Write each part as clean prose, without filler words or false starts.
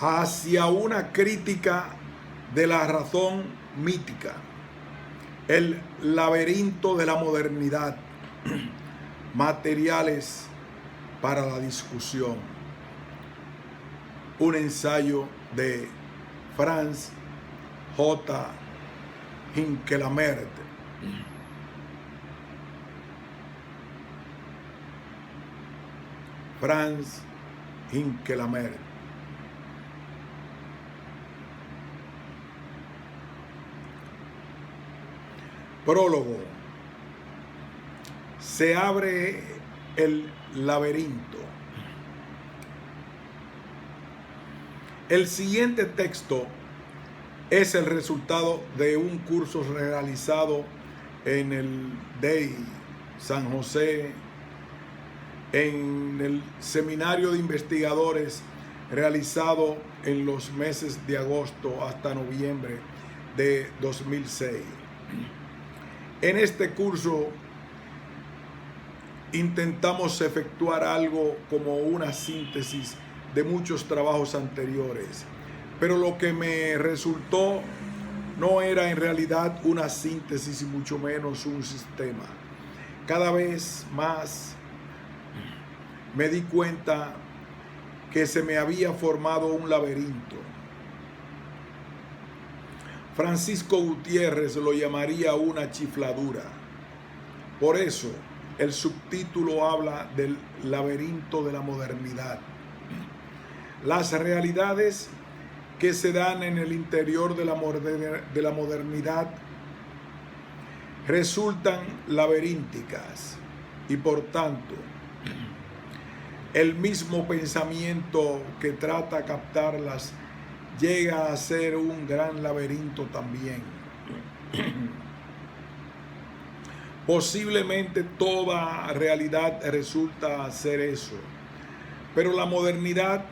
hacia una crítica de la razón mítica, el laberinto de la modernidad, materiales para la discusión. Un ensayo de Franz J. Hinckelamert. Franz Hinckelamert. Prólogo. Se abre el laberinto. El siguiente texto es el resultado de un curso realizado en el DEI San José, en el seminario de investigadores realizado en los meses de agosto hasta noviembre de 2006. En este curso intentamos efectuar algo como una síntesis de muchos trabajos anteriores, pero lo que me resultó no era en realidad una síntesis y mucho menos un sistema. Cada vez más me di cuenta que se me había formado un laberinto. Francisco Gutiérrez lo llamaría una chifladura. Por eso el subtítulo habla del laberinto de la modernidad. Las realidades que se dan en el interior de la modernidad resultan laberínticas y por tanto el mismo pensamiento que trata de captarlas llega a ser un gran laberinto también. Posiblemente toda realidad resulta ser eso, pero la modernidad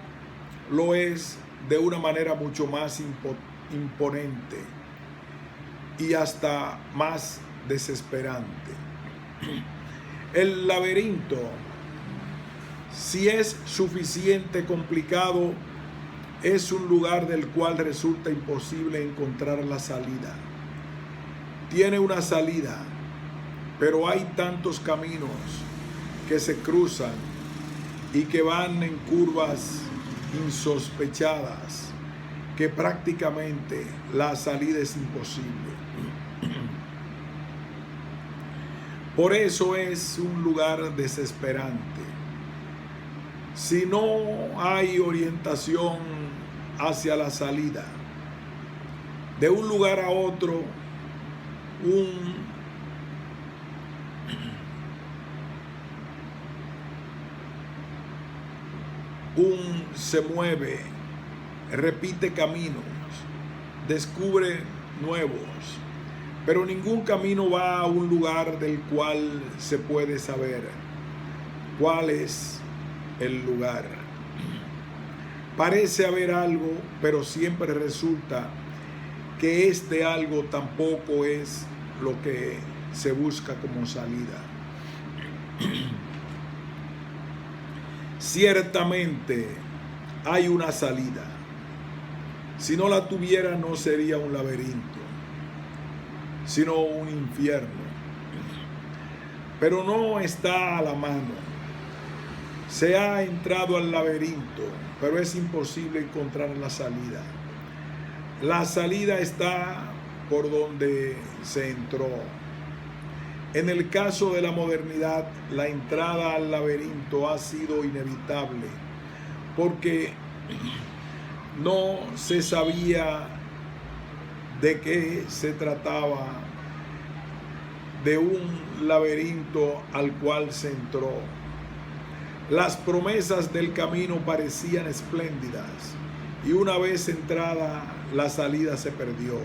lo es de una manera mucho más imponente y hasta más desesperante. El laberinto, si es suficiente complicado, es un lugar del cual resulta imposible encontrar la salida. Tiene una salida, pero hay tantos caminos que se cruzan y que van en curvas insospechadas que prácticamente la salida es imposible. Por eso es un lugar desesperante. Si no hay orientación hacia la salida, de un lugar a otro, se mueve, repite caminos, descubre nuevos, pero ningún camino va a un lugar del cual se puede saber cuál es el lugar. Parece haber algo, pero siempre resulta que este algo tampoco es lo que se busca como salida. Ciertamente hay una salida. Si no la tuviera, no sería un laberinto, sino un infierno. Pero no está a la mano. Se ha entrado al laberinto, pero es imposible encontrar la salida. La salida está por donde se entró. En el caso de la modernidad, la entrada al laberinto ha sido inevitable, porque no se sabía de qué se trataba, de un laberinto al cual se entró. Las promesas del camino parecían espléndidas y una vez entrada, la salida se perdió.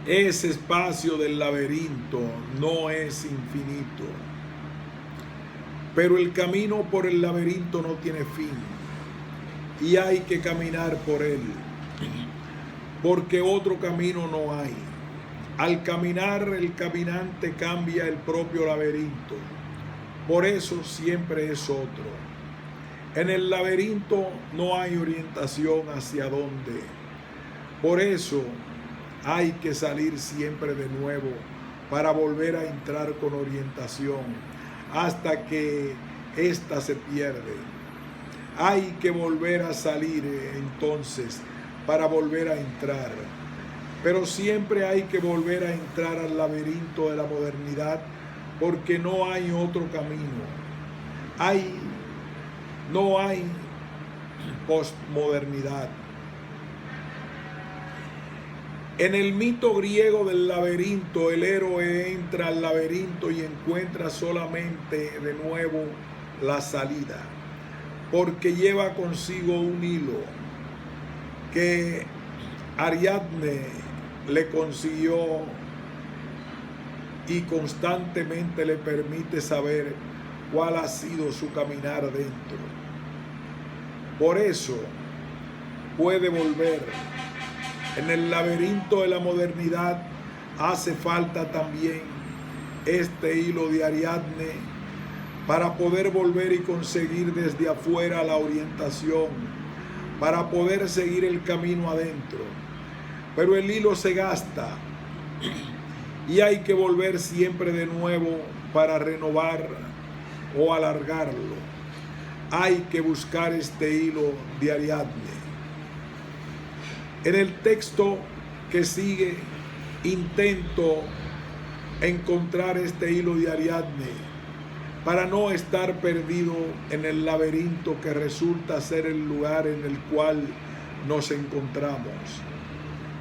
Ese espacio del laberinto no es infinito, pero el camino por el laberinto no tiene fin y hay que caminar por él, porque otro camino no hay. Al caminar, el caminante cambia el propio laberinto, por eso siempre es otro. En el laberinto no hay orientación hacia dónde. Por eso hay que salir siempre de nuevo para volver a entrar con orientación hasta que ésta se pierde. Hay que volver a salir entonces para volver a entrar. Pero siempre hay que volver a entrar al laberinto de la modernidad porque no hay otro camino. No hay postmodernidad. En el mito griego del laberinto, el héroe entra al laberinto y encuentra solamente de nuevo la salida, porque lleva consigo un hilo que Ariadne le consiguió y constantemente le permite saber cuál ha sido su caminar dentro. Por eso puede volver. En el laberinto de la modernidad hace falta también este hilo de Ariadne para poder volver y conseguir desde afuera la orientación, para poder seguir el camino adentro. Pero el hilo se gasta y hay que volver siempre de nuevo para renovar o alargarlo. Hay que buscar este hilo de Ariadne. En el texto que sigue, intento encontrar este hilo de Ariadne para no estar perdido en el laberinto que resulta ser el lugar en el cual nos encontramos.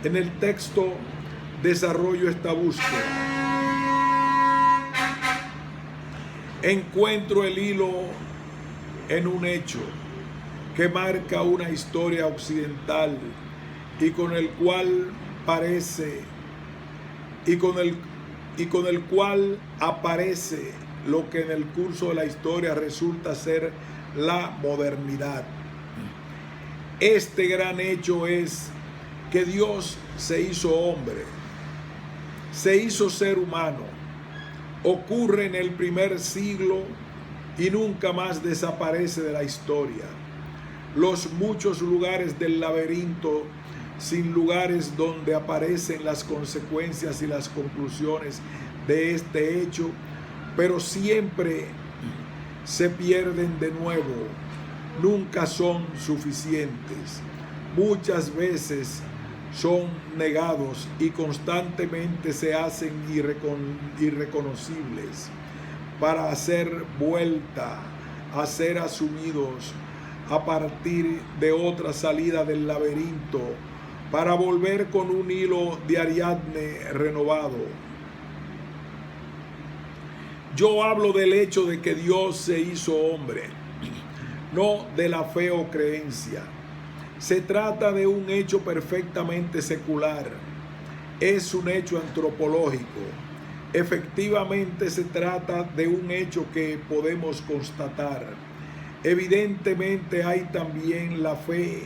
En el texto desarrollo esta búsqueda. Encuentro el hilo en un hecho que marca una historia occidental y con el cual aparece lo que en el curso de la historia resulta ser la modernidad. Este gran hecho es que Dios se hizo hombre, se hizo ser humano. Ocurre en el primer siglo y nunca más desaparece de la historia. Los muchos lugares del laberinto sin lugares donde aparecen las consecuencias y las conclusiones de este hecho, pero siempre se pierden de nuevo, nunca son suficientes. Muchas veces son negados y constantemente se hacen irreconocibles para hacer vuelta, a ser asumidos a partir de otra salida del laberinto, para volver con un hilo de Ariadne renovado. Yo hablo del hecho de que Dios se hizo hombre, no de la fe o creencia. Se trata de un hecho perfectamente secular. Es un hecho antropológico. Efectivamente se trata de un hecho que podemos constatar. Evidentemente hay también la fe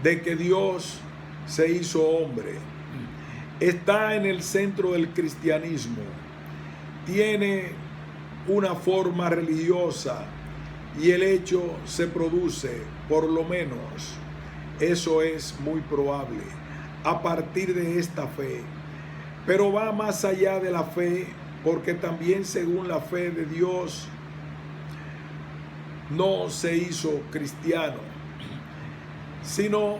de que Dios se hizo hombre. Está en el centro del cristianismo. Tiene una forma religiosa y el hecho se produce, por lo menos, eso es muy probable, a partir de esta fe. Pero va más allá de la fe, porque también según la fe de Dios no se hizo cristiano, sino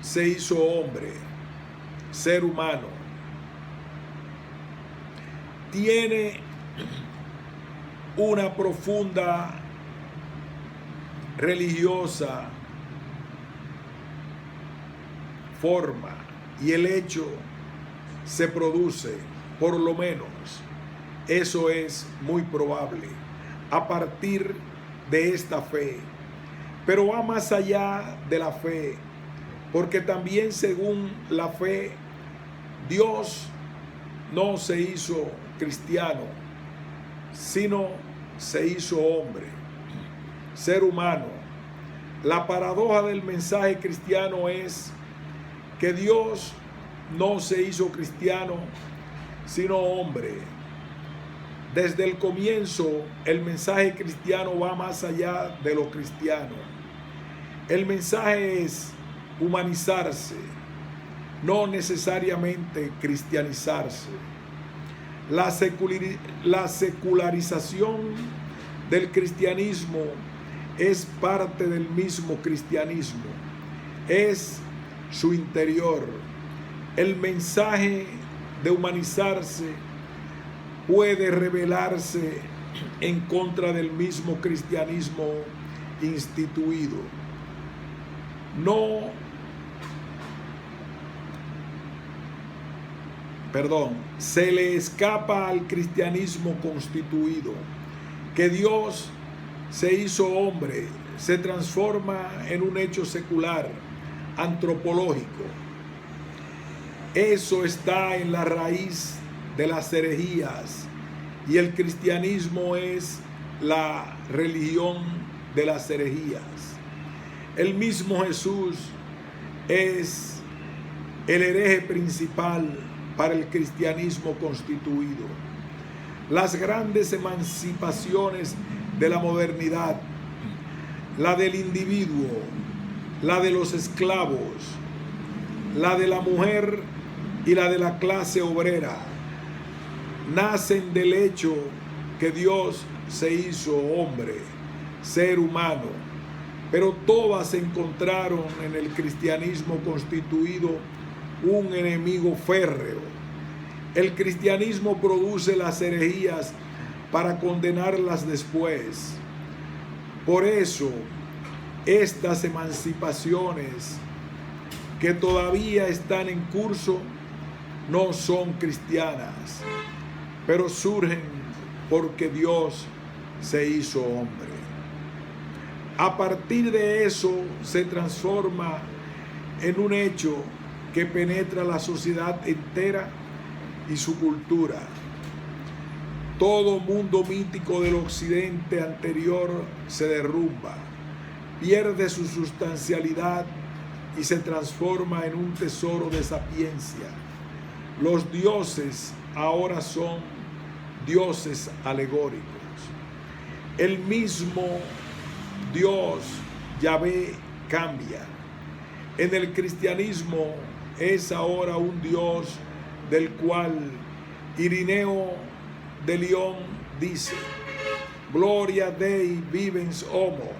se hizo hombre, ser humano. Tiene una profunda religiosa forma y el hecho se produce, por lo menos, eso es muy probable, a partir de esta fe. Pero va más allá de la fe, porque también según la fe, Dios no se hizo cristiano, sino se hizo hombre, ser humano. La paradoja del mensaje cristiano es que Dios no se hizo cristiano, sino hombre. Desde el comienzo, el mensaje cristiano va más allá de lo cristiano. El mensaje es humanizarse, no necesariamente cristianizarse. La secularización del cristianismo es parte del mismo cristianismo, es su interior. El mensaje de humanizarse puede rebelarse en contra del mismo cristianismo instituido. Se le escapa al cristianismo constituido, que Dios se hizo hombre, se transforma en un hecho secular, antropológico. Eso está en la raíz de las herejías, y el cristianismo es la religión de las herejías. El mismo Jesús es el hereje principal para el cristianismo constituido. Las grandes emancipaciones de la modernidad, la del individuo, la de los esclavos, la de la mujer y la de la clase obrera, nacen del hecho que Dios se hizo hombre, ser humano, pero todas encontraron en el cristianismo constituido un enemigo férreo. El cristianismo produce las herejías para condenarlas después. Por eso, estas emancipaciones que todavía están en curso no son cristianas, pero surgen porque Dios se hizo hombre. A partir de eso se transforma en un hecho que penetra la sociedad entera y su cultura. Todo mundo mítico del occidente anterior se derrumba, pierde su sustancialidad y se transforma en un tesoro de sapiencia. Los dioses ahora son dioses alegóricos. El mismo Dios, Yahvé, cambia. En el cristianismo es ahora un Dios del cual Irineo de León dice: Gloria Dei vivens homo.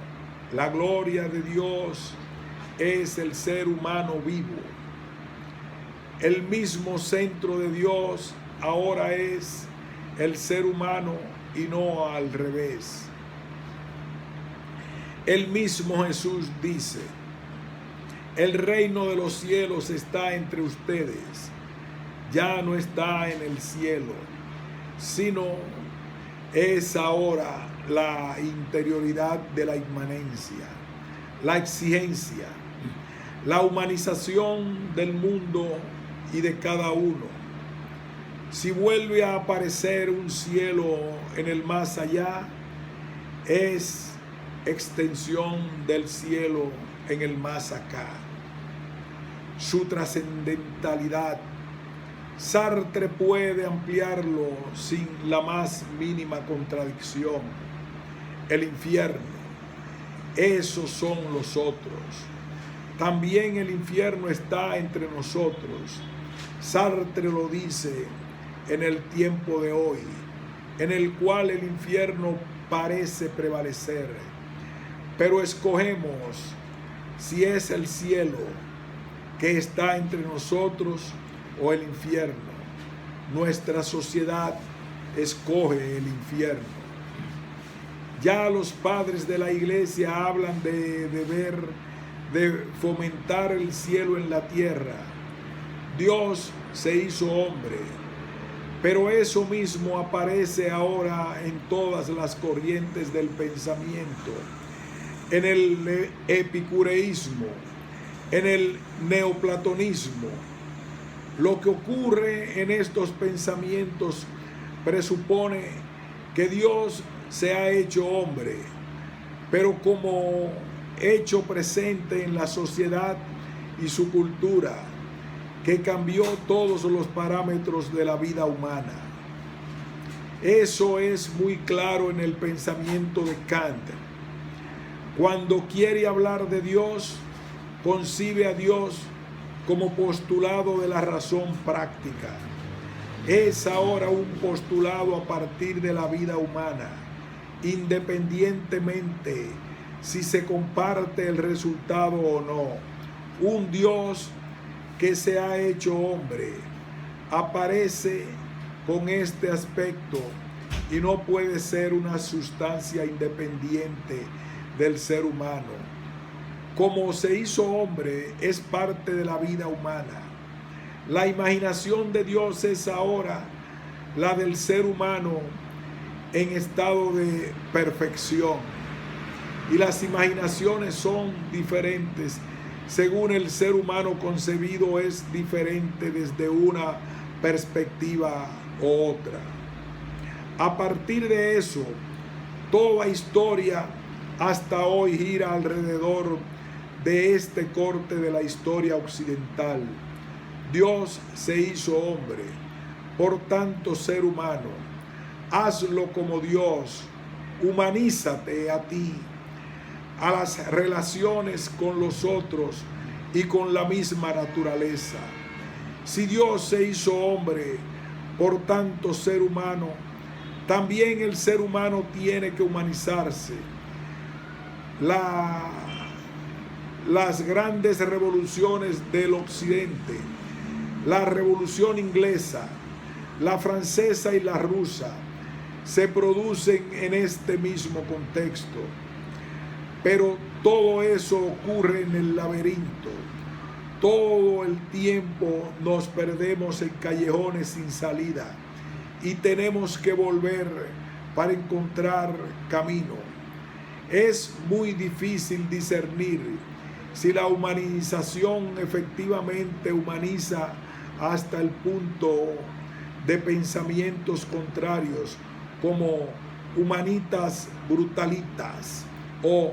La gloria de Dios es el ser humano vivo. El mismo centro de Dios ahora es el ser humano y no al revés. El mismo Jesús dice: el reino de los cielos está entre ustedes. Ya no está en el cielo, sino es ahora la interioridad de la inmanencia, la exigencia, la humanización del mundo y de cada uno. Si vuelve a aparecer un cielo en el más allá, es extensión del cielo en el más acá. Su trascendentalidad, Sartre puede ampliarlo sin la más mínima contradicción. El infierno, esos son los otros. También el infierno está entre nosotros. Sartre lo dice en el tiempo de hoy, en el cual el infierno parece prevalecer. Pero escogemos si es el cielo que está entre nosotros o el infierno. Nuestra sociedad escoge el infierno. Ya los padres de la iglesia hablan de fomentar el cielo en la tierra. Dios se hizo hombre, pero eso mismo aparece ahora en todas las corrientes del pensamiento, en el epicureísmo, en el neoplatonismo. Lo que ocurre en estos pensamientos presupone que Dios se ha hecho hombre, pero como hecho presente en la sociedad y su cultura, que cambió todos los parámetros de la vida humana. Eso es muy claro en el pensamiento de Kant. Cuando quiere hablar de Dios, concibe a Dios como postulado de la razón práctica. Es ahora un postulado a partir de la vida humana, independientemente si se comparte el resultado o no. Un Dios que se ha hecho hombre aparece con este aspecto y no puede ser una sustancia independiente del ser humano. Como se hizo hombre, es parte de la vida humana. La imaginación de Dios es ahora la del ser humano en estado de perfección. Y las imaginaciones son diferentes según el ser humano concebido es diferente desde una perspectiva u otra. A partir de eso, toda historia hasta hoy gira alrededor de este corte de la historia occidental. Dios se hizo hombre, por tanto ser humano. Hazlo como Dios, humanízate a ti, a las relaciones con los otros y con la misma naturaleza. Si Dios se hizo hombre, por tanto ser humano, también el ser humano tiene que humanizarse. Las grandes revoluciones del occidente, la revolución inglesa, la francesa y la rusa, se producen en este mismo contexto. Pero todo eso ocurre en el laberinto. Todo el tiempo nos perdemos en callejones sin salida y tenemos que volver para encontrar camino. Es muy difícil discernir si la humanización efectivamente humaniza hasta el punto de pensamientos contrarios como humanitas brutalitas o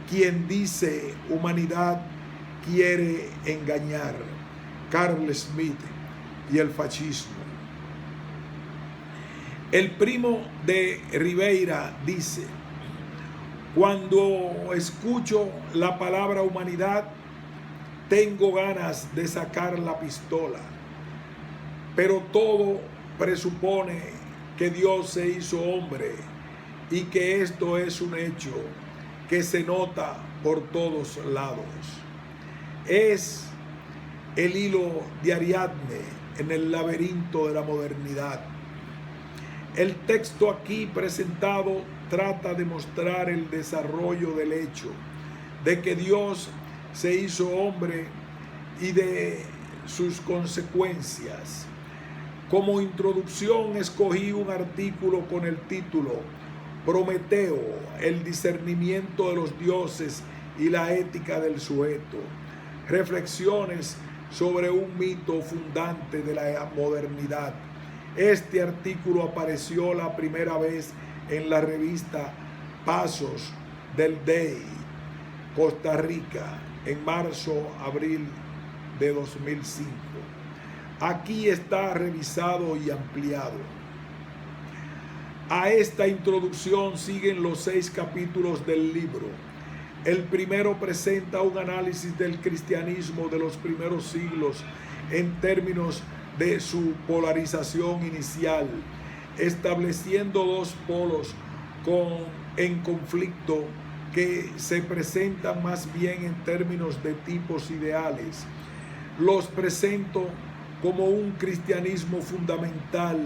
quien dice humanidad quiere engañar, Carl Schmitt y el fascismo. El Primo de Rivera dice: cuando escucho la palabra humanidad, tengo ganas de sacar la pistola, pero todo presupone que Dios se hizo hombre y que esto es un hecho que se nota por todos lados. Es el hilo de Ariadne en el laberinto de la modernidad. El texto aquí presentado trata de mostrar el desarrollo del hecho de que Dios se hizo hombre y de sus consecuencias. Como introducción escogí un artículo con el título Prometeo, el discernimiento de los dioses y la ética del sujeto. Reflexiones sobre un mito fundante de la modernidad. Este artículo apareció la primera vez en la revista Pasos del Day, Costa Rica, en marzo-abril de 2005. Aquí está revisado y ampliado. A esta introducción siguen los 6 capítulos del libro. El primero presenta un análisis del cristianismo de los primeros siglos en términos de su polarización inicial, estableciendo dos polos en conflicto que se presentan más bien en términos de tipos ideales. Los presento como un cristianismo fundamental,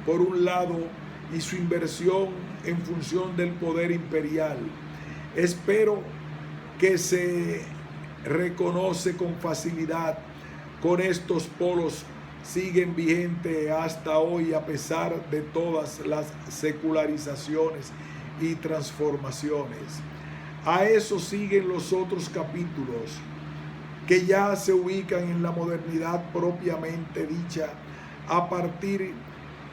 por un lado, y su inversión en función del poder imperial. Espero que se reconoce con facilidad con estos polos siguen vigentes hasta hoy a pesar de todas las secularizaciones y transformaciones. A eso siguen los otros capítulos que ya se ubican en la modernidad propiamente dicha a partir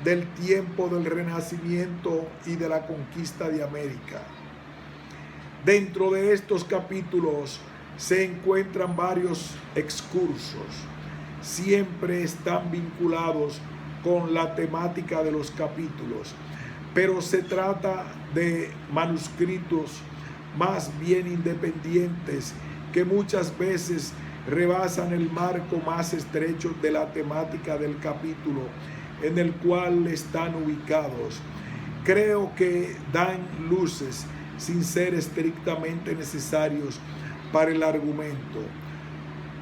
del tiempo del Renacimiento y de la conquista de América. Dentro de estos capítulos se encuentran varios excursos. Siempre están vinculados con la temática de los capítulos. pero se trata de manuscritos más bien independientes que muchas veces rebasan el marco más estrecho de la temática del capítulo en el cual están ubicados. Creo que dan luces sin ser estrictamente necesarios para el argumento.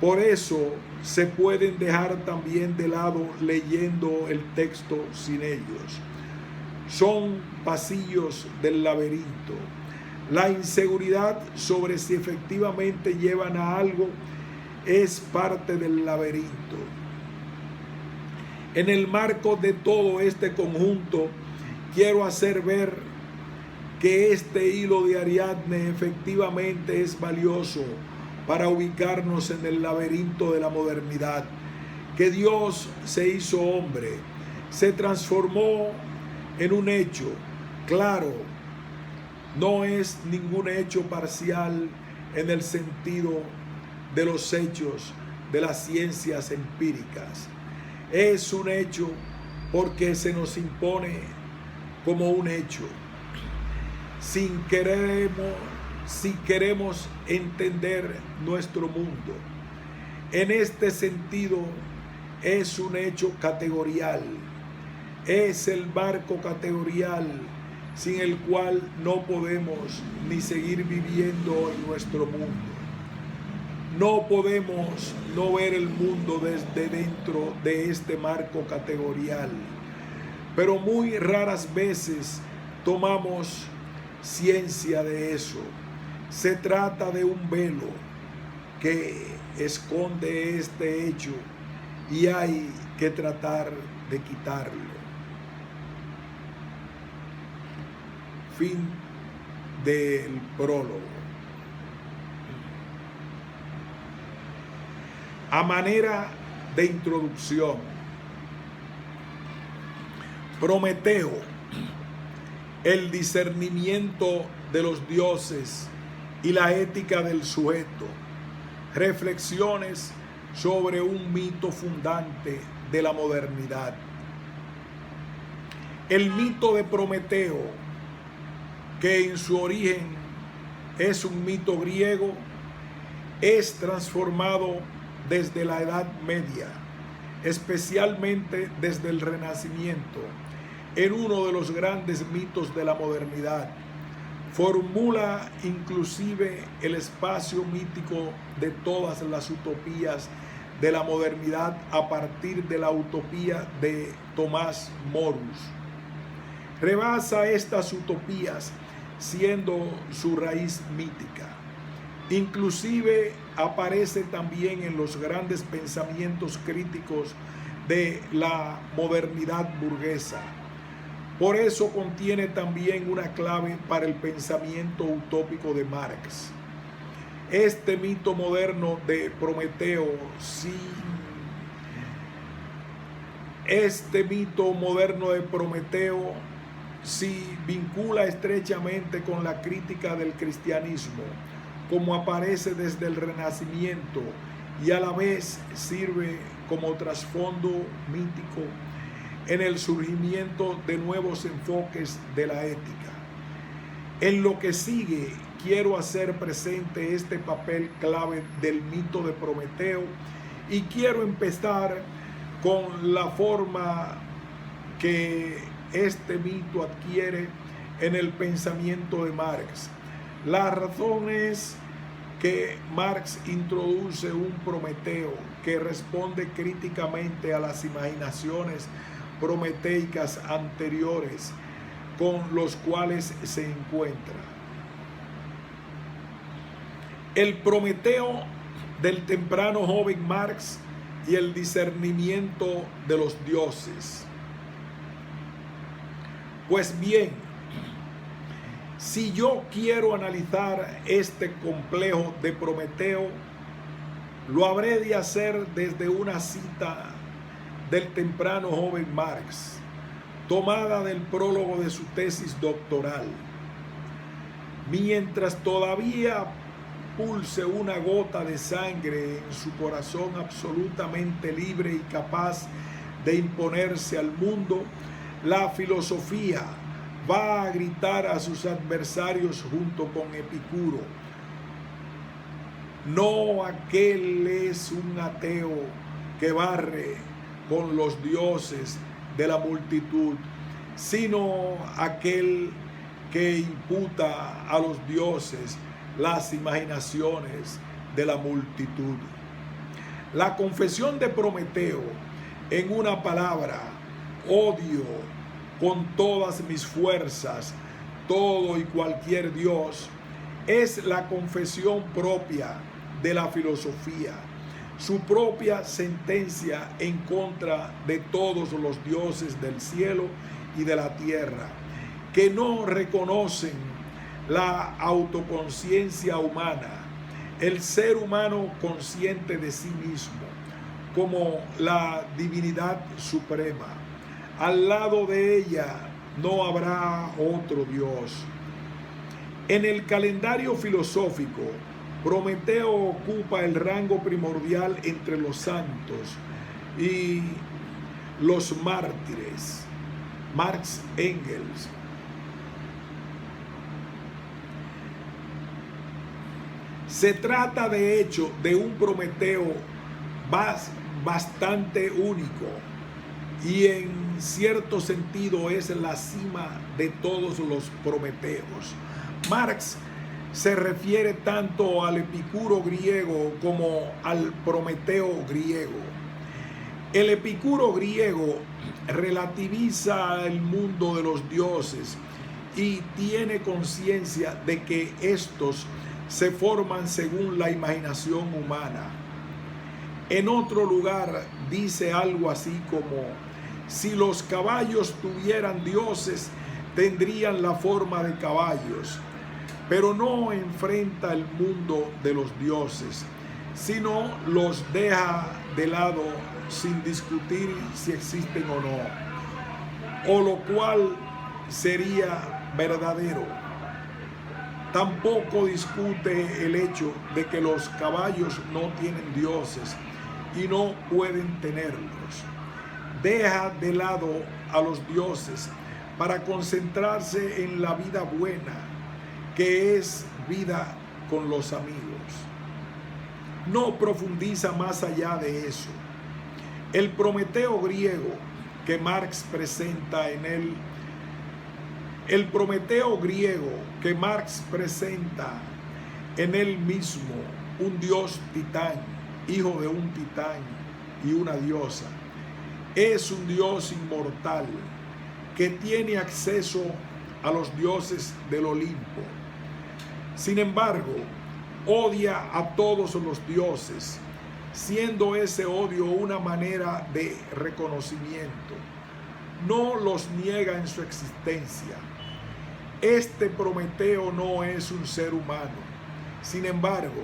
Por eso se pueden dejar también de lado leyendo el texto sin ellos. Son pasillos del laberinto. La inseguridad sobre si efectivamente llevan a algo es parte del laberinto. En el marco de todo este conjunto, quiero hacer ver que este hilo de Ariadne efectivamente es valioso para ubicarnos en el laberinto de la modernidad, que Dios se hizo hombre, se transformó en un hecho. Claro, no es ningún hecho parcial en el sentido de los hechos de las ciencias empíricas. Es un hecho porque se nos impone como un hecho. Si queremos entender nuestro mundo, en este sentido es un hecho categorial. Es el marco categorial sin el cual no podemos ni seguir viviendo en nuestro mundo. No podemos no ver el mundo desde dentro de este marco categorial, pero muy raras veces tomamos ciencia de eso. Se trata de un velo que esconde este hecho y hay que tratar de quitarlo. Fin del prólogo. A manera de introducción, Prometeo, el discernimiento de los dioses y la ética del sujeto, reflexiones sobre un mito fundante de la modernidad. El mito de Prometeo, que en su origen es un mito griego, es transformado desde la Edad Media, especialmente desde el Renacimiento, en uno de los grandes mitos de la modernidad. Formula inclusive el espacio mítico de todas las utopías de la modernidad a partir de la utopía de Tomás Morus. Rebasa estas utopías siendo su raíz mítica. Inclusive aparece también en los grandes pensamientos críticos de la modernidad burguesa. Por eso contiene también una clave para el pensamiento utópico de Marx. Este mito moderno de Prometeo sí vincula estrechamente con la crítica del cristianismo, como aparece desde el Renacimiento, y a la vez sirve como trasfondo mítico en el surgimiento de nuevos enfoques de la ética. En lo que sigue, quiero hacer presente este papel clave del mito de Prometeo y quiero empezar con la forma que este mito adquiere en el pensamiento de Marx. La razón es que Marx introduce un Prometeo que responde críticamente a las imaginaciones prometeicas anteriores con los cuales se encuentra. El Prometeo del temprano joven Marx y el discernimiento de los dioses. Pues bien, si yo quiero analizar este complejo de Prometeo, lo habré de hacer desde una cita del temprano joven Marx, tomada del prólogo de su tesis doctoral. Mientras todavía pulse una gota de sangre en su corazón absolutamente libre y capaz de imponerse al mundo, la filosofía va a gritar a sus adversarios junto con Epicuro. No aquel es un ateo que barre con los dioses de la multitud, sino aquel que imputa a los dioses las imaginaciones de la multitud. La confesión de Prometeo, en una palabra: odio con todas mis fuerzas todo y cualquier Dios, es la confesión propia de la filosofía, su propia sentencia en contra de todos los dioses del cielo y de la tierra, que no reconocen la autoconciencia humana, el ser humano consciente de sí mismo como la divinidad suprema. Al lado de ella no habrá otro Dios. En el calendario filosófico, Prometeo ocupa el rango primordial entre los santos y los mártires. Marx Engels. Se trata de hecho de un Prometeo bastante único y en cierto sentido es la cima de todos los Prometeos. Marx se refiere tanto al Epicuro griego como al Prometeo griego. El Epicuro griego relativiza el mundo de los dioses y tiene conciencia de que estos se forman según la imaginación humana. En otro lugar dice algo así como: si los caballos tuvieran dioses, tendrían la forma de caballos, pero no enfrenta el mundo de los dioses, sino los deja de lado sin discutir si existen o no, o lo cual sería verdadero. Tampoco discute el hecho de que los caballos no tienen dioses y no pueden tenerlos. Deja de lado a los dioses para concentrarse en la vida buena, que es vida con los amigos. No profundiza más allá de eso. El Prometeo griego que Marx presenta en él, el Prometeo griego que Marx presenta en él mismo, un dios titán, hijo de un titán y una diosa, es un dios inmortal que tiene acceso a los dioses del Olimpo. Sin embargo, odia a todos los dioses, siendo ese odio una manera de reconocimiento. No los niega en su existencia. Este Prometeo no es un ser humano. Sin embargo,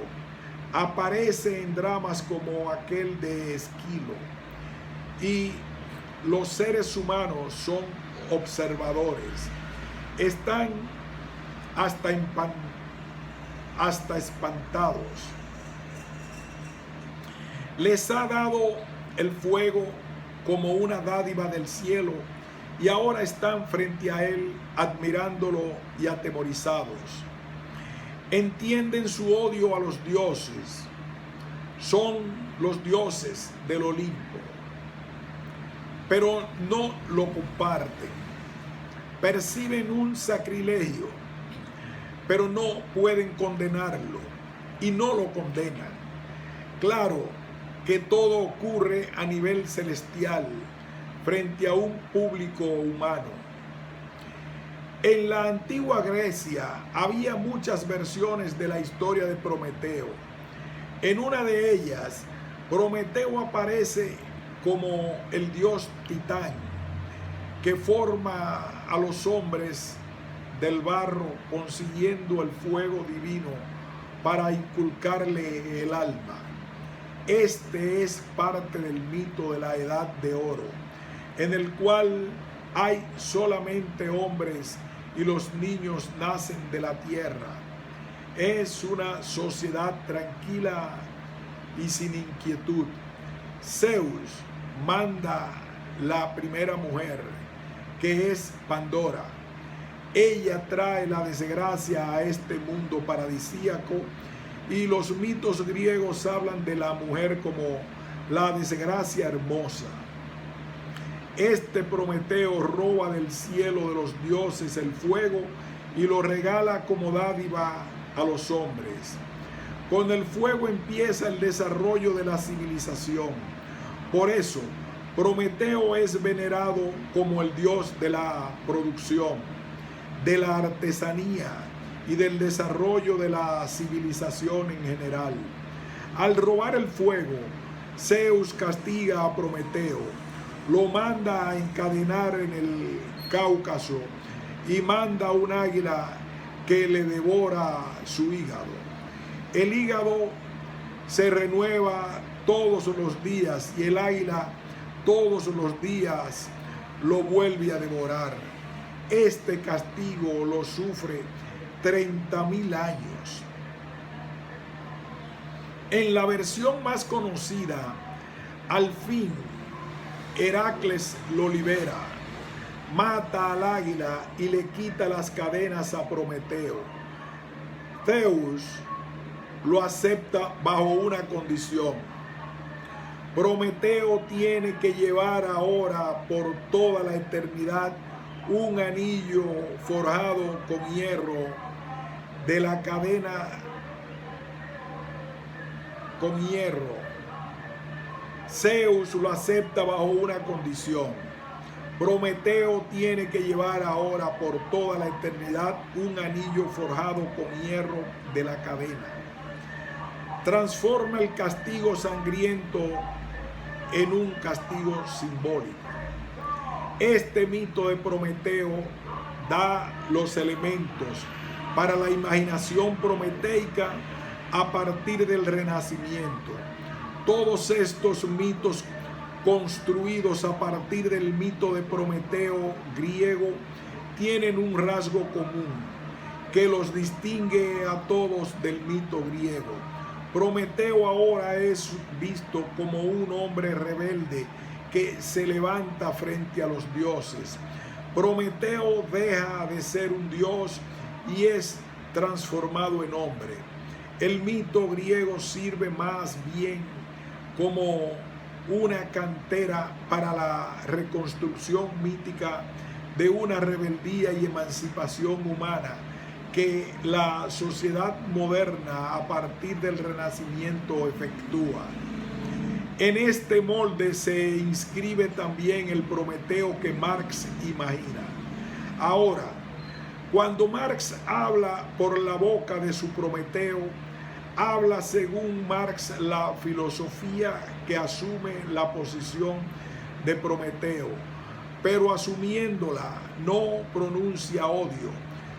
aparece en dramas como aquel de Esquilo, y los seres humanos son observadores. Están hasta espantados. Les ha dado el fuego como una dádiva del cielo y ahora están frente a él admirándolo y atemorizados. Entienden su odio a los dioses. Son los dioses del Olimpo, pero no lo comparten. Perciben un sacrilegio, pero no pueden condenarlo y no lo condenan. Claro que todo ocurre a nivel celestial frente a un público humano. En la antigua Grecia había muchas versiones de la historia de Prometeo. En una de ellas, Prometeo aparece como el dios Titán, que forma a los hombres del barro consiguiendo el fuego divino para inculcarle el alma. Este es parte del mito de la Edad de Oro, en el cual hay solamente hombres y los niños nacen de la tierra. Es una sociedad tranquila y sin inquietud. Zeus manda la primera mujer, que es Pandora. Ella trae la desgracia a este mundo paradisíaco, y los mitos griegos hablan de la mujer como la desgracia hermosa. Este Prometeo roba del cielo de los dioses el fuego y lo regala como dádiva a los hombres. Con el fuego empieza el desarrollo de la civilización. Por eso, Prometeo es venerado como el dios de la producción, de la artesanía y del desarrollo de la civilización en general. Al robar el fuego, Zeus castiga a Prometeo, lo manda a encadenar en el Cáucaso y manda un águila que le devora su hígado. El hígado se renueva todos los días y el águila todos los días lo vuelve a devorar. Este castigo lo sufre 30.000 años. En la versión más conocida, al fin Heracles lo libera, mata al águila y le quita las cadenas a Prometeo. Zeus lo acepta bajo una condición. Prometeo tiene que llevar ahora por toda la eternidad un anillo forjado con hierro de la cadena con hierro. Zeus lo acepta bajo una condición. Prometeo tiene que llevar ahora por toda la eternidad un anillo forjado con hierro de la cadena. Transforma el castigo sangriento en un castigo simbólico. Este mito de Prometeo da los elementos para la imaginación prometeica a partir del Renacimiento. Todos estos mitos construidos a partir del mito de Prometeo griego tienen un rasgo común que los distingue a todos del mito griego. Prometeo ahora es visto como un hombre rebelde que se levanta frente a los dioses. Prometeo deja de ser un dios y es transformado en hombre. El mito griego sirve más bien como una cantera para la reconstrucción mítica de una rebeldía y emancipación humana que la sociedad moderna a partir del Renacimiento efectúa. En este molde se inscribe también el Prometeo que Marx imagina. Ahora, cuando Marx habla por la boca de su Prometeo, habla según Marx la filosofía que asume la posición de Prometeo, pero asumiéndola no pronuncia odio,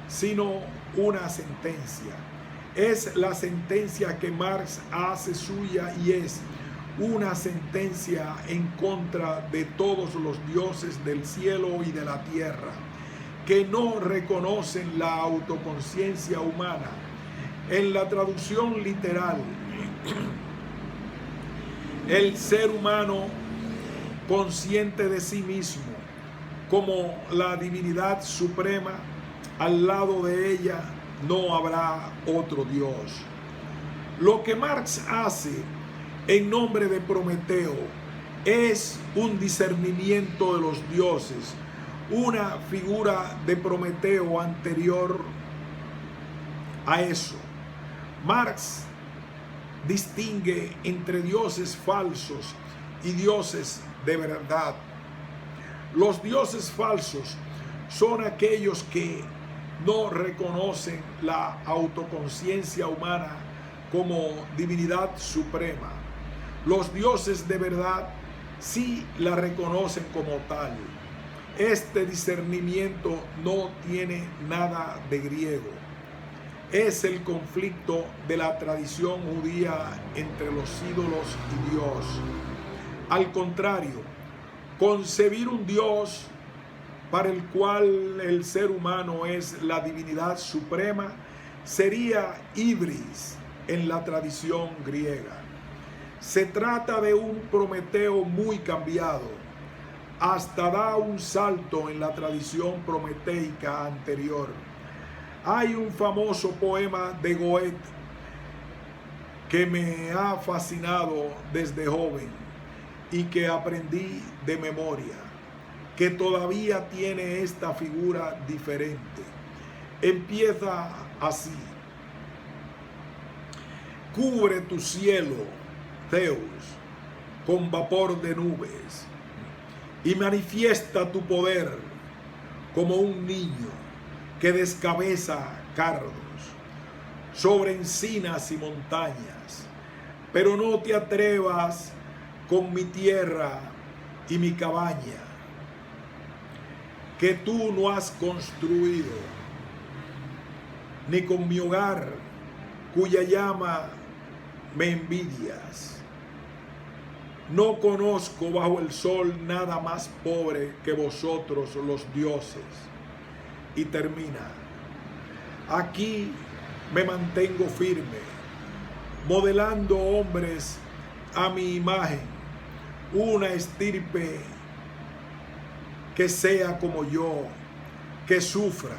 sino una sentencia. Es la sentencia que Marx hace suya y es una sentencia en contra de todos los dioses del cielo y de la tierra, que no reconocen la autoconciencia humana. En la traducción literal, el ser humano consciente de sí mismo como la divinidad suprema, al lado de ella no habrá otro Dios. Lo que Marx hace en nombre de Prometeo es un discernimiento de los dioses, una figura de Prometeo anterior a eso. Marx distingue entre dioses falsos y dioses de verdad. Los dioses falsos son aquellos que no reconocen la autoconciencia humana como divinidad suprema. Los dioses de verdad sí la reconocen como tal. Este discernimiento no tiene nada de griego. Es el conflicto de la tradición judía entre los ídolos y Dios. Al contrario, concebir un Dios para el cual el ser humano es la divinidad suprema sería ibris en la tradición griega. Se trata de un Prometeo muy cambiado. hasta da un salto en la tradición prometeica anterior. Hay un famoso poema de Goethe que me ha fascinado desde joven y que aprendí de memoria, que todavía tiene esta figura diferente. Empieza así: cubre tu cielo, Zeus, con vapor de nubes, y manifiesta tu poder como un niño que descabeza cardos sobre encinas y montañas. Pero no te atrevas con mi tierra y mi cabaña, que tú no has construido, ni con mi hogar, cuya llama me envidias. No conozco bajo el sol nada más pobre que vosotros los dioses. Y termina: aquí me mantengo firme, modelando hombres a mi imagen, una estirpe que sea como yo, que sufra,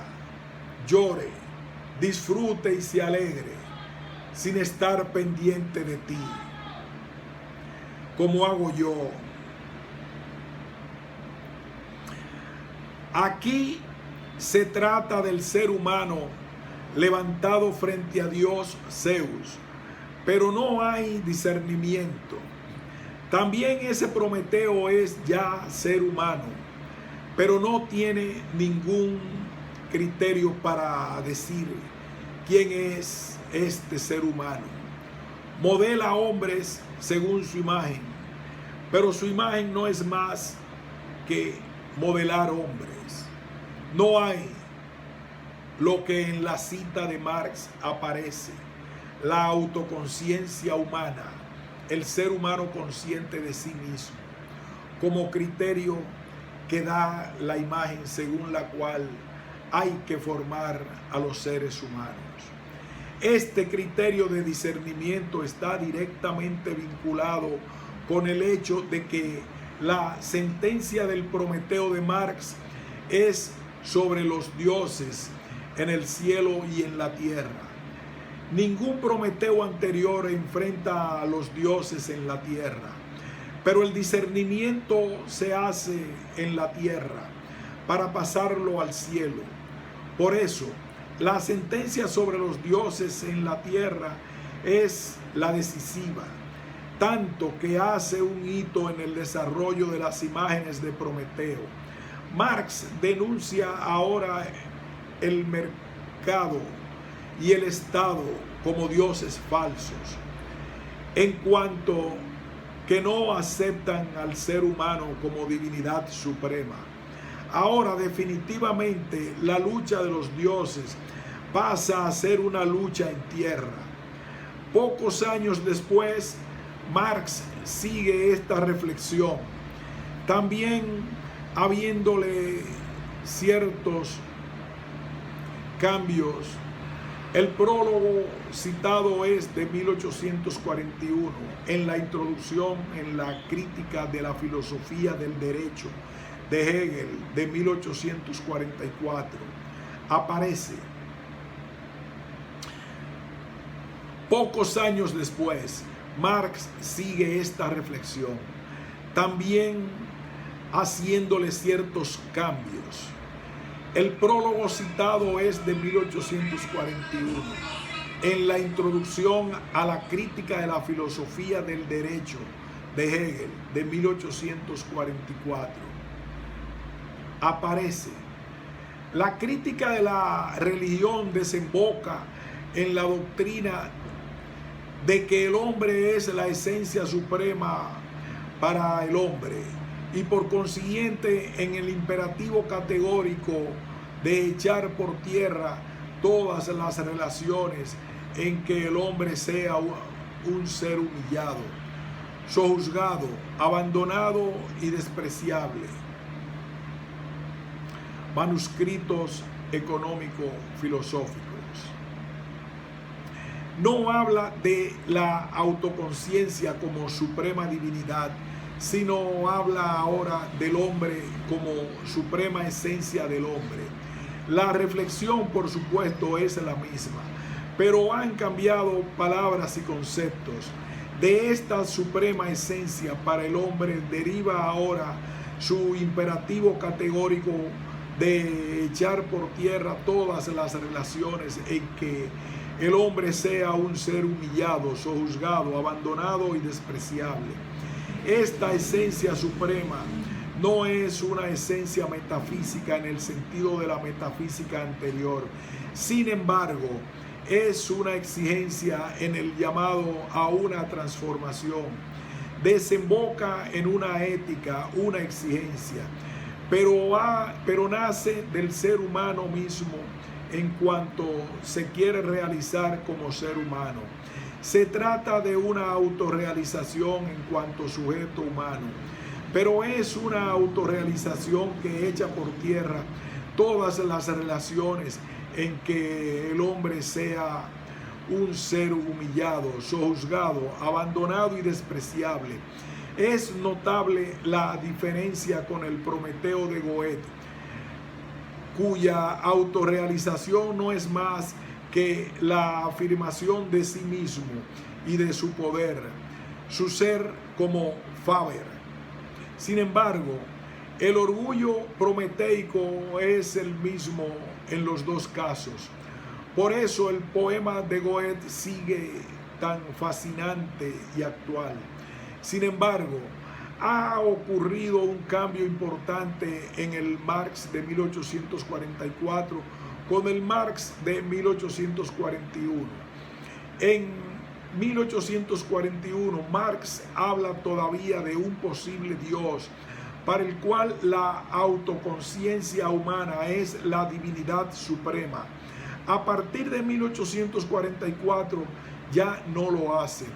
llore, disfrute y se alegre, sin estar pendiente de ti, como hago yo. Aquí se trata del ser humano levantado frente a Dios Zeus, pero no hay discernimiento. También ese Prometeo es ya ser humano, pero no tiene ningún criterio para decir quién es este ser humano. Modela hombres según su imagen, pero su imagen no es más que modelar hombres. No hay lo que en la cita de Marx aparece: la autoconciencia humana, el ser humano consciente de sí mismo, como criterio que da la imagen según la cual hay que formar a los seres humanos. Este criterio de discernimiento está directamente vinculado con el hecho de que la sentencia del Prometeo de Marx es sobre los dioses en el cielo y en la tierra. Ningún Prometeo anterior enfrenta a los dioses en la tierra, pero el discernimiento se hace en la tierra para pasarlo al cielo. Por eso, la sentencia sobre los dioses en la tierra es la decisiva, tanto que hace un hito en el desarrollo de las imágenes de Prometeo. Marx denuncia ahora el mercado y el Estado como dioses falsos, en cuanto que no aceptan al ser humano como divinidad suprema. Ahora definitivamente la lucha de los dioses pasa a ser una lucha en tierra. Pocos años después, Marx sigue esta reflexión, también habiéndole ciertos cambios. El prólogo citado es de 1841, en la introducción en la crítica de la filosofía del derecho de Hegel de 1844. Aparece pocos años después. Marx sigue esta reflexión, también haciéndole ciertos cambios. El prólogo citado es de 1841, en la introducción a la crítica de la filosofía del derecho de Hegel de 1844. Aparece: la crítica de la religión desemboca en la doctrina de que el hombre es la esencia suprema para el hombre, y por consiguiente en el imperativo categórico de echar por tierra todas las relaciones en que el hombre sea un ser humillado, sojuzgado, abandonado y despreciable. Manuscritos económico-filosóficos. No habla de la autoconciencia como suprema divinidad, sino habla ahora del hombre como suprema esencia del hombre. La reflexión, por supuesto, es la misma, pero han cambiado palabras y conceptos. De esta suprema esencia para el hombre deriva ahora su imperativo categórico de echar por tierra todas las relaciones en que el hombre sea un ser humillado, sojuzgado, abandonado y despreciable. Esta esencia suprema no es una esencia metafísica en el sentido de la metafísica anterior. Sin embargo, es una exigencia en el llamado a una transformación. Desemboca en una ética, una exigencia, pero nace del ser humano mismo en cuanto se quiere realizar como ser humano. Se trata de una autorrealización en cuanto sujeto humano, pero es una autorrealización que echa por tierra todas las relaciones en que el hombre sea un ser humillado, sojuzgado, abandonado y despreciable. Es notable la diferencia con el Prometeo de Goethe, cuya autorrealización no es más que la afirmación de sí mismo y de su poder, su ser como Faber. Sin embargo, el orgullo prometeico es el mismo en los dos casos. Por eso el poema de Goethe sigue tan fascinante y actual. Sin embargo, ha ocurrido un cambio importante en el Marx de 1844 con el Marx de 1841. En 1841, Marx habla todavía de un posible Dios para el cual la autoconciencia humana es la divinidad suprema. A partir de 1844 ya no lo hace.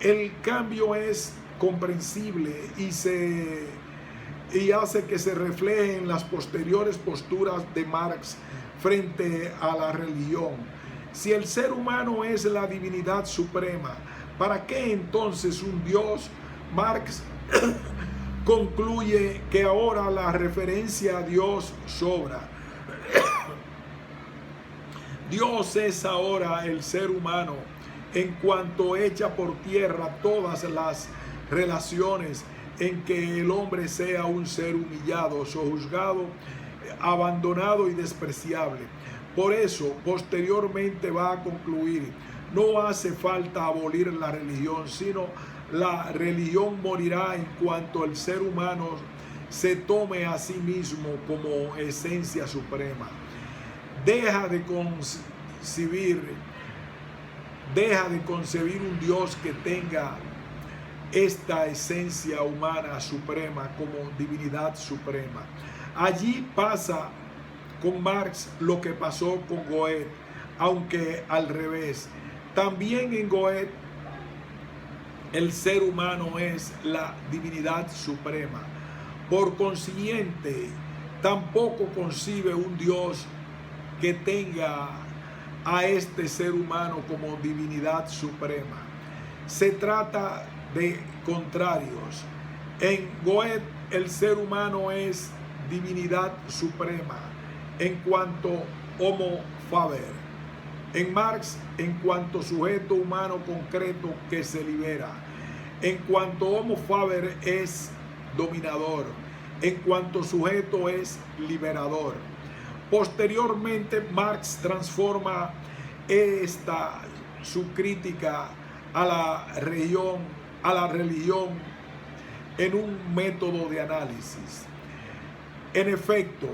El cambio es comprensible y hace que se refleje en las posteriores posturas de Marx frente a la religión. Si el ser humano es la divinidad suprema, ¿para qué entonces un Dios? Marx concluye que ahora la referencia a Dios sobra. Dios es ahora el ser humano en cuanto echa por tierra todas las relaciones en que el hombre sea un ser humillado, sojuzgado, abandonado y despreciable. Por eso, posteriormente va a concluir, no hace falta abolir la religión, sino la religión morirá en cuanto el ser humano se tome a sí mismo como esencia suprema. Deja de concebir un Dios que tenga esta esencia humana suprema como divinidad suprema. Allí pasa con Marx lo que pasó con Goethe, aunque al revés. También en Goethe el ser humano es la divinidad suprema. Por consiguiente, tampoco concibe un Dios que tenga a este ser humano como divinidad suprema. Se trata de contrarios. En Goethe el ser humano es divinidad suprema en cuanto homo faber. En Marx, en cuanto sujeto humano concreto que se libera. En cuanto homo faber es dominador. En cuanto sujeto es liberador. Posteriormente, Marx transforma su crítica a la religión en un método de análisis. En efecto,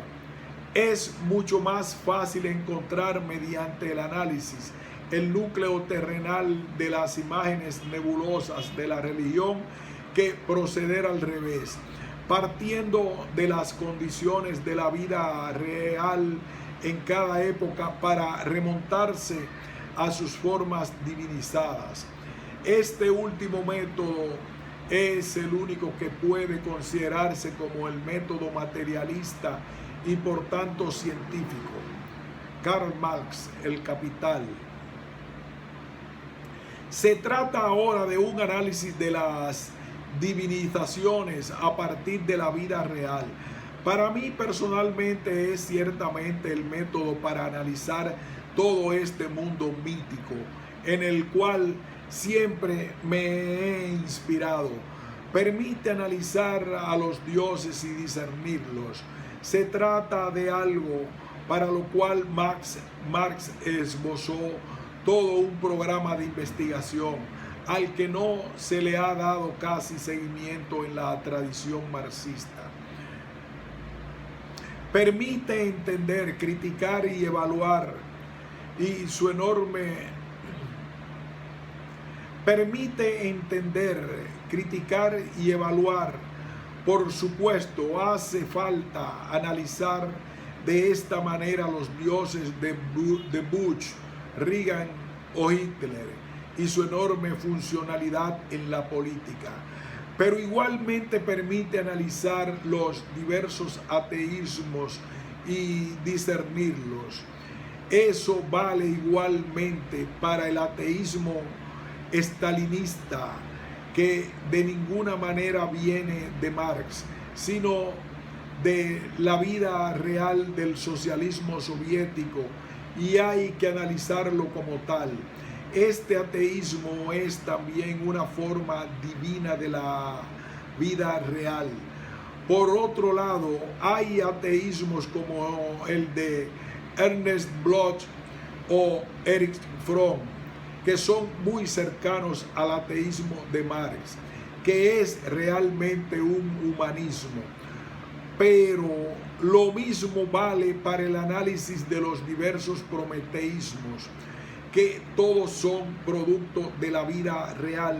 es mucho más fácil encontrar mediante el análisis el núcleo terrenal de las imágenes nebulosas de la religión que proceder al revés, partiendo de las condiciones de la vida real en cada época para remontarse a sus formas divinizadas. Este último método es el único que puede considerarse como el método materialista y por tanto científico. Karl Marx, El Capital. Se trata ahora de un análisis de las divinizaciones a partir de la vida real. Para mí personalmente es ciertamente el método para analizar todo este mundo mítico en el cual siempre me he inspirado. Permite analizar a los dioses y discernirlos. Se trata de algo para lo cual Marx esbozó todo un programa de investigación al que no se le ha dado casi seguimiento en la tradición marxista. Permite entender, criticar y evaluar y su enorme... Permite entender, criticar y evaluar. Por supuesto, hace falta analizar de esta manera los dioses de Bush, Reagan o Hitler y su enorme funcionalidad en la política. Pero igualmente permite analizar los diversos ateísmos y discernirlos. Eso vale igualmente para el ateísmo estalinista, que de ninguna manera viene de Marx, sino de la vida real del socialismo soviético, y hay que analizarlo como tal. Este ateísmo es también una forma divina de la vida real. Por otro lado, hay ateísmos como el de Ernst Bloch o Erich Fromm, que son muy cercanos al ateísmo de Marx, que es realmente un humanismo. Pero lo mismo vale para el análisis de los diversos prometeísmos, que todos son producto de la vida real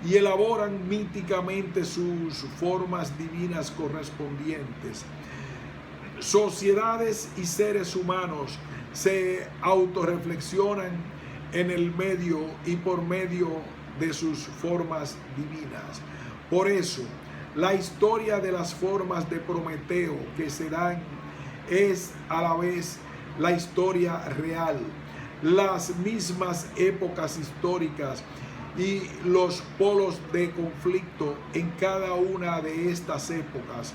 y elaboran míticamente sus formas divinas correspondientes. Sociedades y seres humanos se autorreflexionan en el medio y por medio de sus formas divinas. Por eso, la historia de las formas de Prometeo que se dan es a la vez la historia real. Las mismas épocas históricas y los polos de conflicto en cada una de estas épocas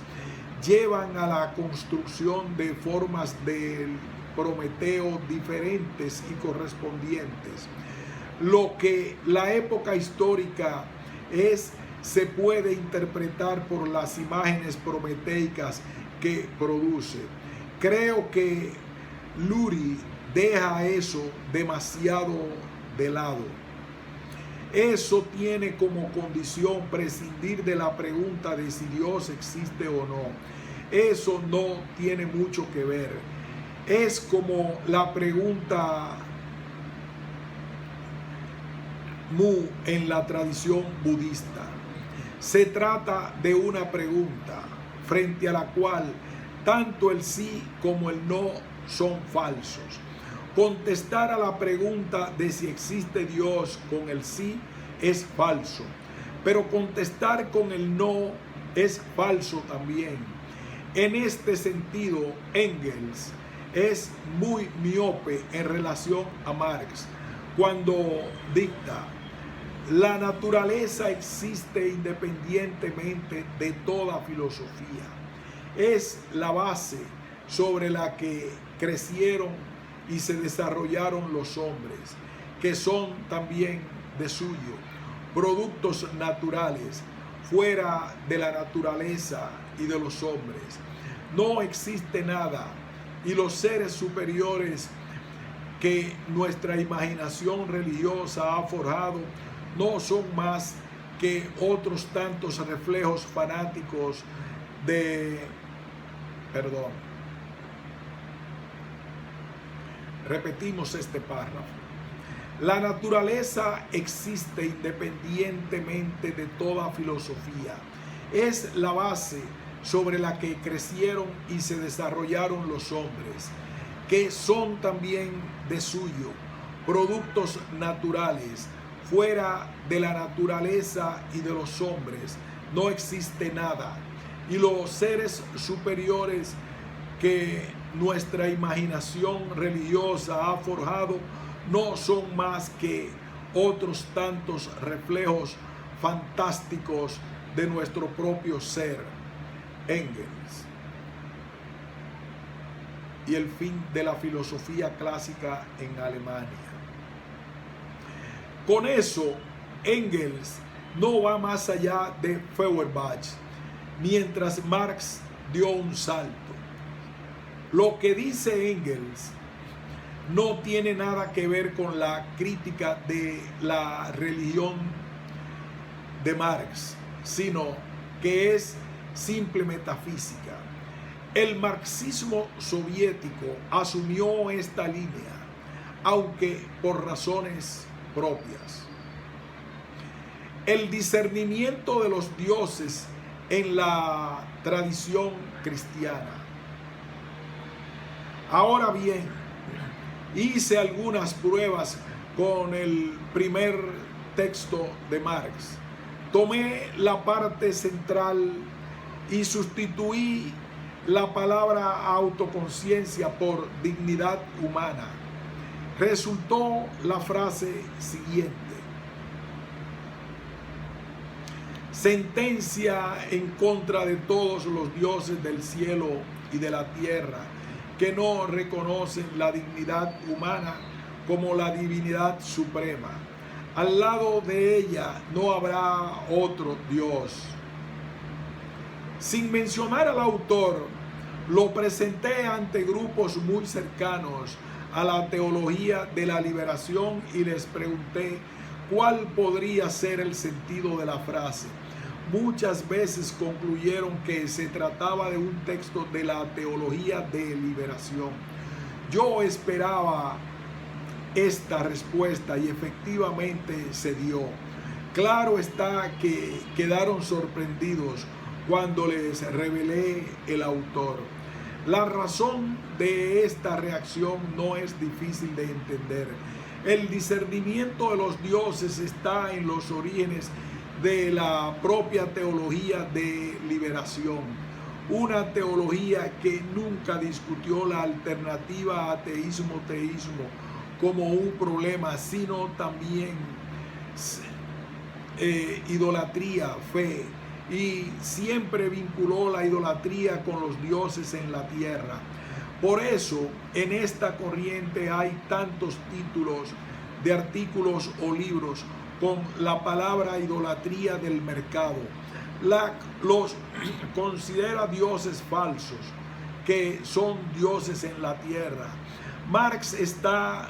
llevan a la construcción de formas del Prometeo diferentes y correspondientes. Lo que la época histórica es, se puede interpretar por las imágenes prometeicas que produce. Creo que Lurie deja eso demasiado de lado. Eso tiene como condición prescindir de la pregunta de si Dios existe o no. Eso no tiene mucho que ver. Es como la pregunta Mu en la tradición budista. Se trata de una pregunta frente a la cual tanto el sí como el no son falsos. Contestar a la pregunta de si existe Dios con el sí es falso, pero contestar con el no es falso también. En este sentido, Engels es muy miope en relación a Marx cuando dicta: la naturaleza existe independientemente de toda filosofía. Es la base sobre la que crecieron y se desarrollaron los hombres, que son también de suyo, productos naturales, fuera de la naturaleza y de los hombres. No existe nada, y los seres superiores que nuestra imaginación religiosa ha forjado no son más que otros tantos reflejos fanáticos de... Repetimos este párrafo. La naturaleza existe independientemente de toda filosofía. Es la base sobre la que crecieron y se desarrollaron los hombres, que son también de suyo, productos naturales. Fuera de la naturaleza y de los hombres no existe nada, y los seres superiores que nuestra imaginación religiosa ha forjado no son más que otros tantos reflejos fantásticos de nuestro propio ser, Engels, y el fin de la filosofía clásica en Alemania. Con eso, Engels no va más allá de Feuerbach, mientras Marx dio un salto. Lo que dice Engels no tiene nada que ver con la crítica de la religión de Marx, sino que es simple metafísica. El marxismo soviético asumió esta línea, aunque por razones propias. El discernimiento de los dioses en la tradición cristiana. Ahora bien, hice algunas pruebas con el primer texto de Marx. Tomé la parte central y sustituí la palabra autoconciencia por dignidad humana. Resultó la frase siguiente: sentencia en contra de todos los dioses del cielo y de la tierra que no reconocen la dignidad humana como la divinidad suprema. Al lado de ella no habrá otro Dios. Sin mencionar al autor, lo presenté ante grupos muy cercanos a la teología de la liberación y les pregunté cuál podría ser el sentido de la frase. Muchas veces concluyeron que se trataba de un texto de la teología de liberación. Yo esperaba esta respuesta y efectivamente se dio. Claro está que quedaron sorprendidos cuando les revelé el autor. La razón de esta reacción no es difícil de entender. El discernimiento de los dioses está en los orígenes de la propia teología de liberación, una teología que nunca discutió la alternativa ateísmo-teísmo como un problema, sino también idolatría, fe, y siempre vinculó la idolatría con los dioses en la tierra. Por eso, en esta corriente hay tantos títulos de artículos o libros con la palabra idolatría del mercado. Los considera dioses falsos, que son dioses en la tierra. Marx está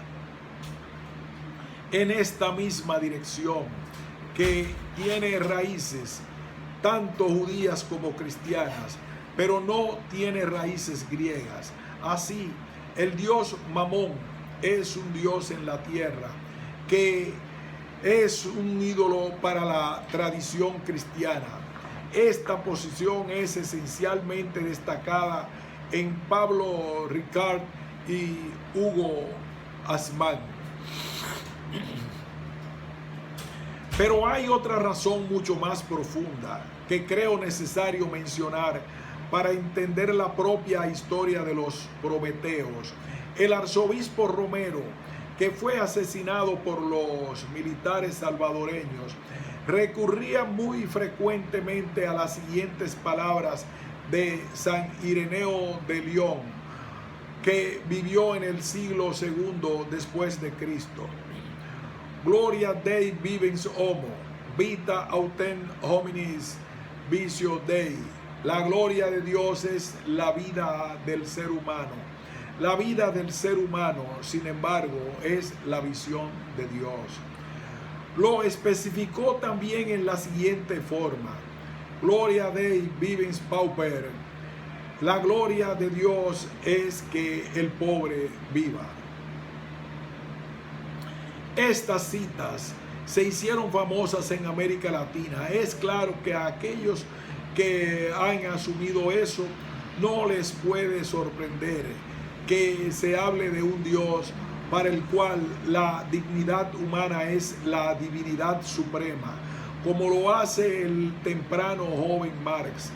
en esta misma dirección, que tiene raíces tanto judías como cristianas, pero no tiene raíces griegas. Así, el dios Mamón es un dios en la tierra, que es un ídolo para la tradición cristiana. Esta posición es esencialmente destacada en Pablo Ricard y Hugo Asman. Pero hay otra razón mucho más profunda que creo necesario mencionar para entender la propia historia de los prometeos. El arzobispo Romero, que fue asesinado por los militares salvadoreños, recurría muy frecuentemente a las siguientes palabras de San Ireneo de León, que vivió en el siglo II después de Cristo. Gloria Dei vivens homo, vita autem hominis vicio Dei. La gloria de Dios es la vida del ser humano. La vida del ser humano, sin embargo, es la visión de Dios. Lo especificó también en la siguiente forma: Gloria Dei vivens pauper. La gloria de Dios es que el pobre viva. Estas citas se hicieron famosas en América Latina. Es claro que a aquellos que han asumido eso no les puede sorprender que se hable de un Dios para el cual la dignidad humana es la divinidad suprema, como lo hace el temprano joven Marx.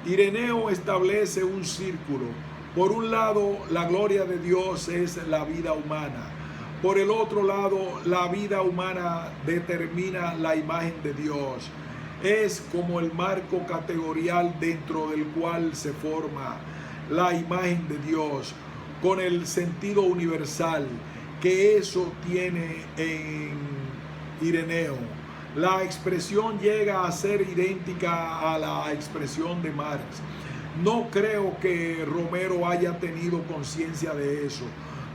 Ireneo establece un círculo. Por un lado, la gloria de Dios es la vida humana. Por el otro lado, la vida humana determina la imagen de Dios. es como el marco categorial dentro del cual se forma la imagen de Dios, con el sentido universal que eso tiene en Ireneo. La expresión llega a ser idéntica a la expresión de Marx. No creo que Romero haya tenido conciencia de eso,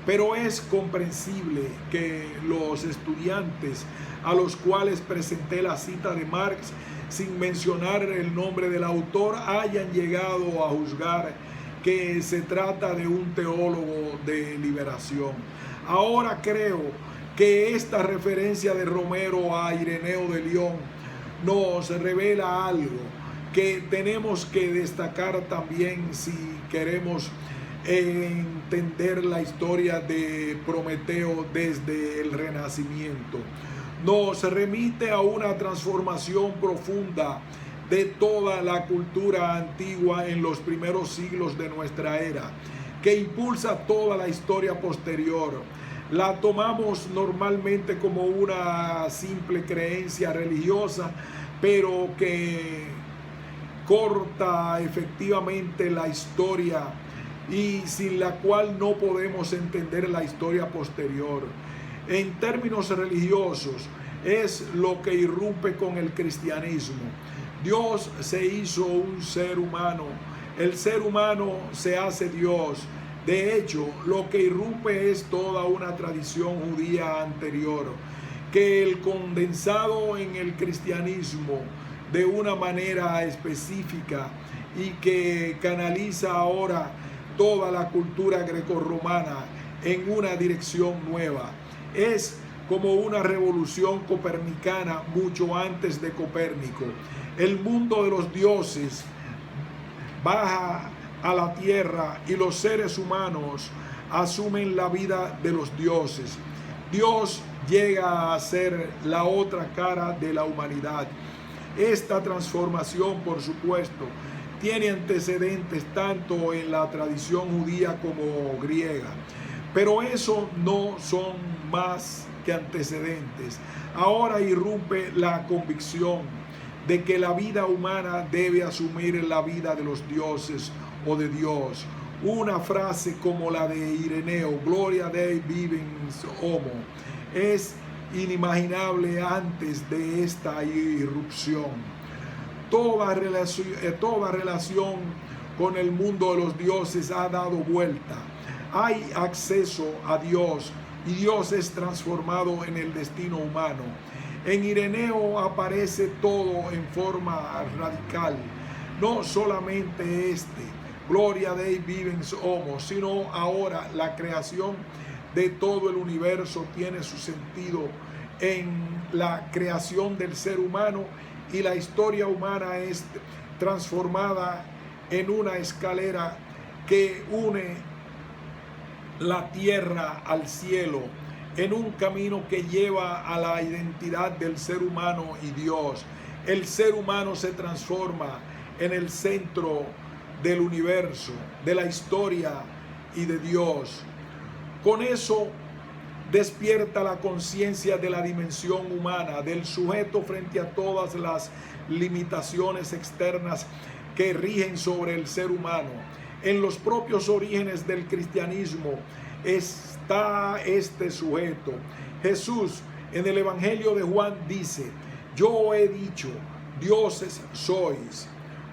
pero es comprensible que los estudiantes a los cuales presenté la cita de Marx, sin mencionar el nombre del autor, hayan llegado a juzgar que se trata de un teólogo de liberación. Ahora creo que esta referencia de Romero a Ireneo de León nos revela algo que tenemos que destacar también si queremos entender la historia de Prometeo desde el Renacimiento. Nos remite a una transformación profunda de toda la cultura antigua en los primeros siglos de nuestra era, que impulsa toda la historia posterior. La tomamos normalmente como una simple creencia religiosa, pero que corta efectivamente la historia y sin la cual no podemos entender la historia posterior. En términos religiosos, es lo que irrumpe con el cristianismo. Dios se hizo un ser humano, el ser humano se hace Dios. De hecho, lo que irrumpe es toda una tradición judía anterior, que el condensado en el cristianismo de una manera específica y que canaliza ahora toda la cultura grecorromana en una dirección nueva. Es como una revolución copernicana mucho antes de Copérnico. El mundo de los dioses baja a la tierra y los seres humanos asumen la vida de los dioses. Dios llega a ser la otra cara de la humanidad. Esta transformación, por supuesto, tiene antecedentes tanto en la tradición judía como griega, pero eso no son más que antecedentes. Ahora irrumpe la convicción de que la vida humana debe asumir la vida de los dioses o de Dios. Una frase como la de Ireneo, Gloria Dei vivens homo, es inimaginable antes de esta irrupción. Toda relación con el mundo de los dioses ha dado vuelta. Hay acceso a Dios y Dios es transformado en el destino humano. En Ireneo aparece todo en forma radical, no solamente Gloria Dei vivens homo, sino ahora la creación de todo el universo tiene su sentido en la creación del ser humano, y la historia humana es transformada en una escalera que une la tierra al cielo, en un camino que lleva a la identidad del ser humano y Dios. El ser humano se transforma en el centro del universo, de la historia y de Dios. Con eso despierta la conciencia de la dimensión humana, del sujeto frente a todas las limitaciones externas que rigen sobre el ser humano. En los propios orígenes del cristianismo está este sujeto. Jesús en el Evangelio de Juan dice: yo he dicho, dioses sois.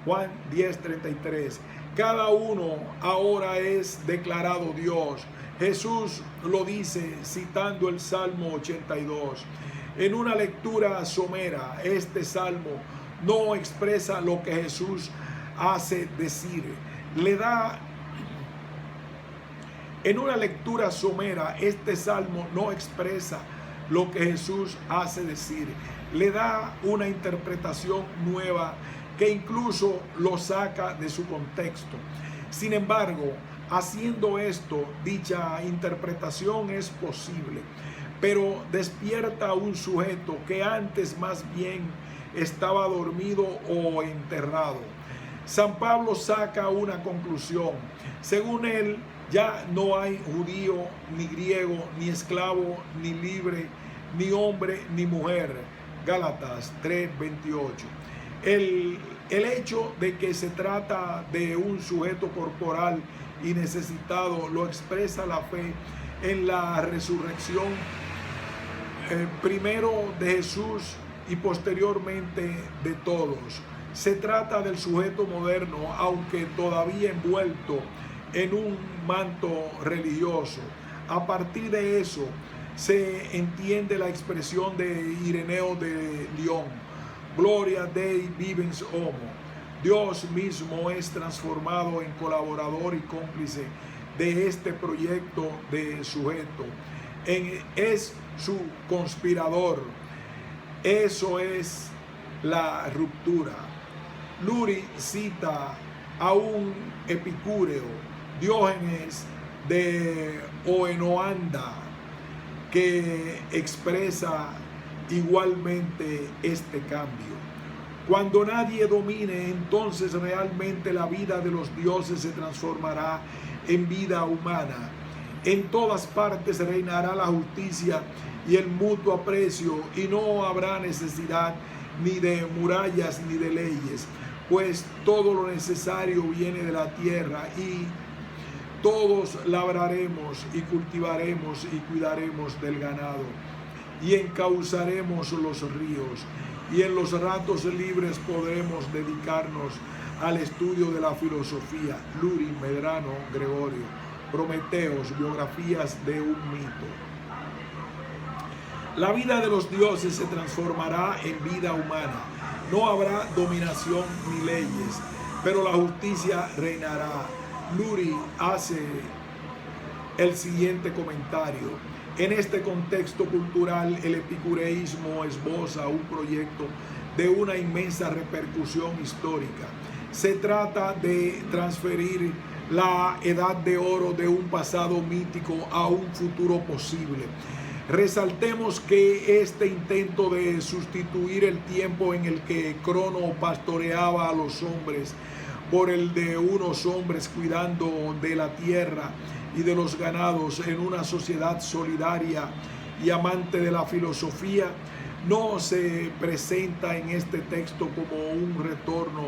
Juan 10:33. Cada uno ahora es declarado Dios. Jesús lo dice citando el Salmo 82. En una lectura somera, este salmo no expresa lo que Jesús hace decir. En una lectura somera, este salmo no expresa lo que Jesús hace decir. Le da una interpretación nueva que incluso lo saca de su contexto. Sin embargo, haciendo esto, dicha interpretación es posible, pero despierta a un sujeto que antes más bien estaba dormido o enterrado. San Pablo saca una conclusión. Según él, ya no hay judío, ni griego, ni esclavo, ni libre, ni hombre, ni mujer. Gálatas 3:28. El hecho de que se trata de un sujeto corporal y necesitado lo expresa la fe en la resurrección, primero de Jesús y posteriormente de todos. Se trata del sujeto moderno, aunque todavía envuelto en un manto religioso. A partir de eso se entiende la expresión de Ireneo de Lyon: Gloria Dei vivens homo. Dios mismo es transformado en colaborador y cómplice de este proyecto de sujeto. Es su conspirador. Eso es la ruptura. Lurie cita a un epicúreo, Diógenes de Oenoanda, que expresa igualmente este cambio. Cuando nadie domine, entonces realmente la vida de los dioses se transformará en vida humana. En todas partes reinará la justicia y el mutuo aprecio, y no habrá necesidad ni de murallas ni de leyes, pues todo lo necesario viene de la tierra, y todos labraremos y cultivaremos y cuidaremos del ganado, y encauzaremos los ríos, y en los ratos libres podremos dedicarnos al estudio de la filosofía. Lurie, Medrano, Gregorio. Prometeos, biografías de un mito. La vida de los dioses se transformará en vida humana. No habrá dominación ni leyes, pero la justicia reinará. Lurie hace el siguiente comentario: en este contexto cultural, el epicureísmo esboza un proyecto de una inmensa repercusión histórica. Se trata de transferir la edad de oro de un pasado mítico a un futuro posible. Resaltemos que este intento de sustituir el tiempo en el que Crono pastoreaba a los hombres por el de unos hombres cuidando de la tierra y de los ganados en una sociedad solidaria y amante de la filosofía, no se presenta en este texto como un retorno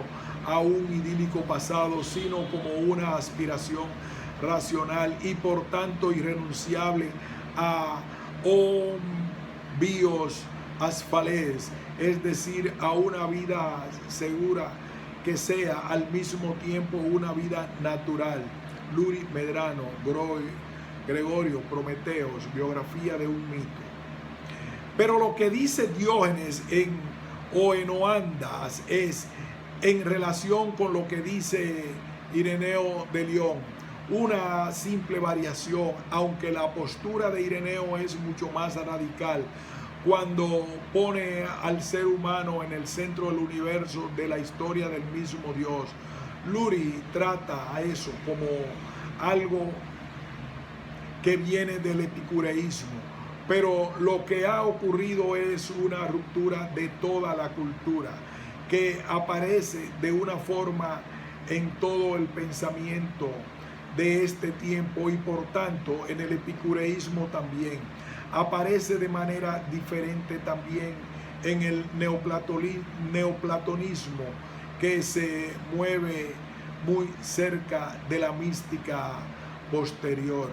a un idílico pasado, sino como una aspiración racional y por tanto irrenunciable a bios asphales, es decir, a una vida segura que sea al mismo tiempo una vida natural. Lurie, Medrano, Gregorio, Prometeos, biografía de un mito. Pero lo que dice Diógenes en Oenoandas es en relación con lo que dice Ireneo de Lyon, una simple variación, aunque la postura de Ireneo es mucho más radical cuando pone al ser humano en el centro del universo, de la historia del mismo Dios. Lurie trata a eso como algo que viene del epicureísmo, pero lo que ha ocurrido es una ruptura de toda la cultura que aparece de una forma en todo el pensamiento de este tiempo, y por tanto en el epicureísmo también aparece de manera diferente también en el neoplatonismo, que se mueve muy cerca de la mística posterior.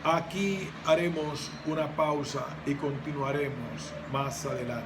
Aquí haremos una pausa y continuaremos más adelante.